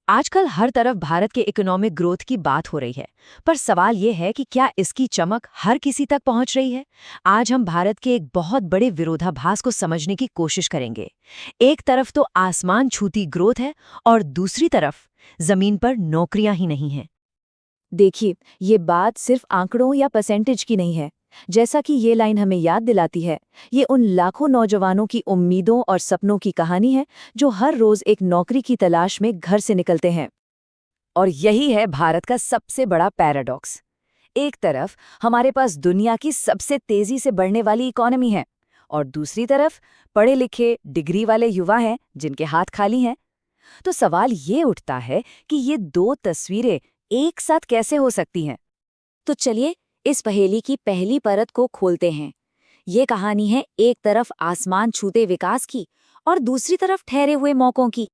आजकल हर तरफ भारत के इकोनॉमिक ग्रोथ की बात हो रही है, पर सवाल ये है कि क्या इसकी चमक हर किसी तक पहुंच रही है। आज हम भारत के एक बहुत बड़े विरोधाभास को समझने की कोशिश करेंगे। एक तरफ तो आसमान छूती ग्रोथ है और दूसरी तरफ जमीन पर नौकरियां ही नहीं हैं। देखिए, ये बात सिर्फ आंकड़ों या परसेंटेज की नहीं है। जैसा कि ये लाइन हमें याद दिलाती है, ये उन लाखों नौजवानों की उम्मीदों और सपनों की कहानी है जो हर रोज एक नौकरी की तलाश में घर से निकलते हैं। और यही है भारत का सबसे बड़ा पैराडॉक्स। एक तरफ हमारे पास दुनिया की सबसे तेजी से बढ़ने वाली इकोनॉमी है, और दूसरी तरफ पढ़े लिखे डिग्री वाले युवा हैं जिनके हाथ खाली हैं। तो सवाल ये उठता है कि ये दो तस्वीरें एक साथ कैसे हो सकती हैं? तो चलिए इस पहेली की पहली परत को खोलते हैं। ये कहानी है एक तरफ आसमान छूते विकास की और दूसरी तरफ ठहरे हुए मौकों की।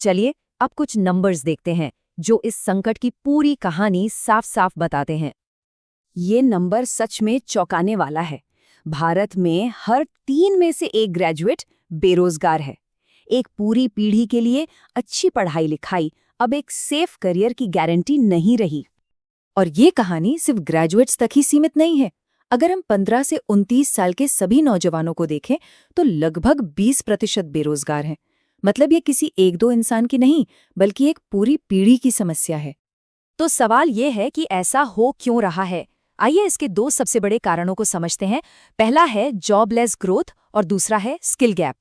चलिए अब कुछ नंबर्स देखते हैं जो इस संकट की पूरी कहानी साफ साफ बताते हैं। ये नंबर सच में चौंकाने वाला है। भारत में हर 3 में से एक ग्रेजुएट बेरोजगार है। एक पूरी पीढ़ी के लिए अच्छी पढ़ाई लिखाई अब एक सेफ करियर की गारंटी नहीं रही। और ये कहानी सिर्फ ग्रेजुएट्स तक ही सीमित नहीं है। अगर हम 15 से 29 साल के सभी नौजवानों को देखें तो लगभग 20% बेरोजगार हैं। मतलब ये किसी एक दो इंसान की नहीं, बल्कि एक पूरी पीढ़ी की समस्या है। तो सवाल ये है कि ऐसा हो क्यों रहा है। आइए इसके दो सबसे बड़े कारणों को समझते हैं। पहला है जॉबलेस ग्रोथ और दूसरा है स्किल गैप।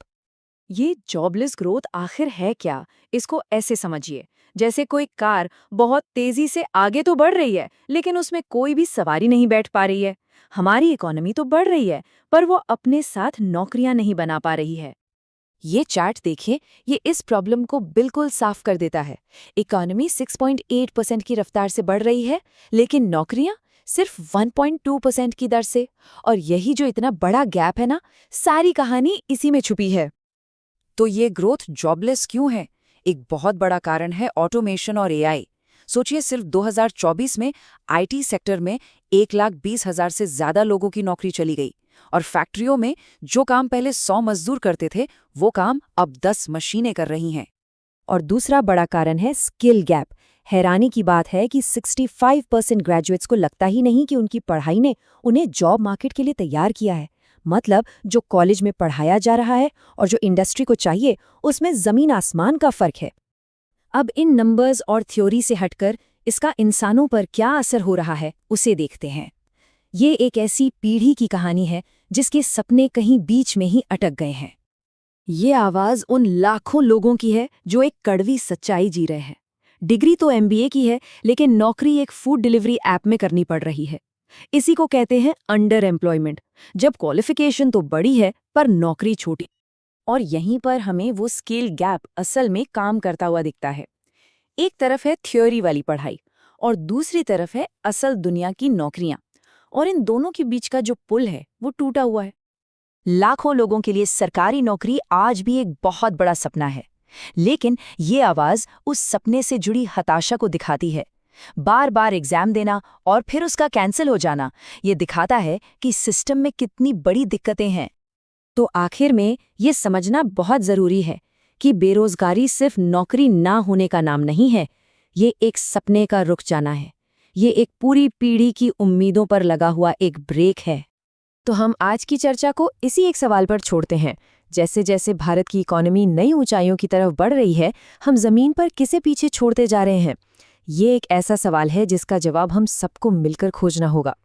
ये जॉबलेस ग्रोथ आखिर है क्या? इसको ऐसे समझिए, जैसे कोई कार बहुत तेजी से आगे तो बढ़ रही है, लेकिन उसमें कोई भी सवारी नहीं बैठ पा रही है। हमारी इकोनॉमी तो बढ़ रही है, पर वो अपने साथ नौकरियां नहीं बना पा रही है। ये चार्ट देखिए, ये इस प्रॉब्लम को बिल्कुल साफ कर देता है। इकोनॉमी 6.8% की रफ्तार से बढ़ रही है, लेकिन नौकरियां सिर्फ 1.2% की दर से। और यही जो इतना बड़ा गैप है ना, सारी कहानी इसी में छुपी है। तो ये ग्रोथ जॉबलेस क्यों है? एक बहुत बड़ा कारण है ऑटोमेशन और एआई। सोचिए, सिर्फ 2024 में आईटी सेक्टर में 1,20,000 से ज्यादा लोगों की नौकरी चली गई, और फैक्ट्रियों में जो काम पहले 100 मजदूर करते थे, वो काम अब 10 मशीनें कर रही हैं। और दूसरा बड़ा कारण है स्किल गैप। हैरानी की बात है कि 65% ग्रेजुएट्स को लगता ही नहीं कि उनकी पढ़ाई ने उन्हें जॉब मार्केट के लिए तैयार किया है। मतलब जो कॉलेज में पढ़ाया जा रहा है और जो इंडस्ट्री को चाहिए, उसमें जमीन आसमान का फर्क है। अब इन नंबर्स और थ्योरी से हटकर इसका इंसानों पर क्या असर हो रहा है, उसे देखते हैं। ये एक ऐसी पीढ़ी की कहानी है जिसके सपने कहीं बीच में ही अटक गए हैं। ये आवाज उन लाखों लोगों की है जो एक कड़वी सच्चाई जी रहे हैं। डिग्री तो एमबीए की है, लेकिन नौकरी एक फूड डिलीवरी ऐप में करनी पड़ रही है। इसी को कहते हैं अंडर एम्प्लॉयमेंट, जब क्वालिफिकेशन तो बड़ी है पर नौकरी छोटी। और यहीं पर हमें वो स्किल गैप असल में काम करता हुआ दिखता है। एक तरफ है थ्योरी वाली पढ़ाई और दूसरी तरफ है असल दुनिया की नौकरियां, और इन दोनों के बीच का जो पुल है वो टूटा हुआ है। लाखों लोगों के लिए सरकारी नौकरी आज भी एक बहुत बड़ा सपना है, लेकिन ये आवाज उस सपने से जुड़ी हताशा को दिखाती है। बार बार एग्जाम देना और फिर उसका कैंसिल हो जाना, ये दिखाता है कि सिस्टम में कितनी बड़ी दिक्कतें हैं। तो आखिर में ये समझना बहुत जरूरी है कि बेरोजगारी सिर्फ नौकरी ना होने का नाम नहीं है, ये एक सपने का रुक जाना है। ये एक पूरी पीढ़ी की उम्मीदों पर लगा हुआ एक ब्रेक है। तो हम आज की चर्चा को इसी एक सवाल पर छोड़ते हैं। जैसे जैसे भारत की इकोनॉमी नई ऊंचाइयों की तरफ बढ़ रही है, हम जमीन पर किसे पीछे छोड़ते जा रहे हैं? ये एक ऐसा सवाल है जिसका जवाब हम सबको मिलकर खोजना होगा।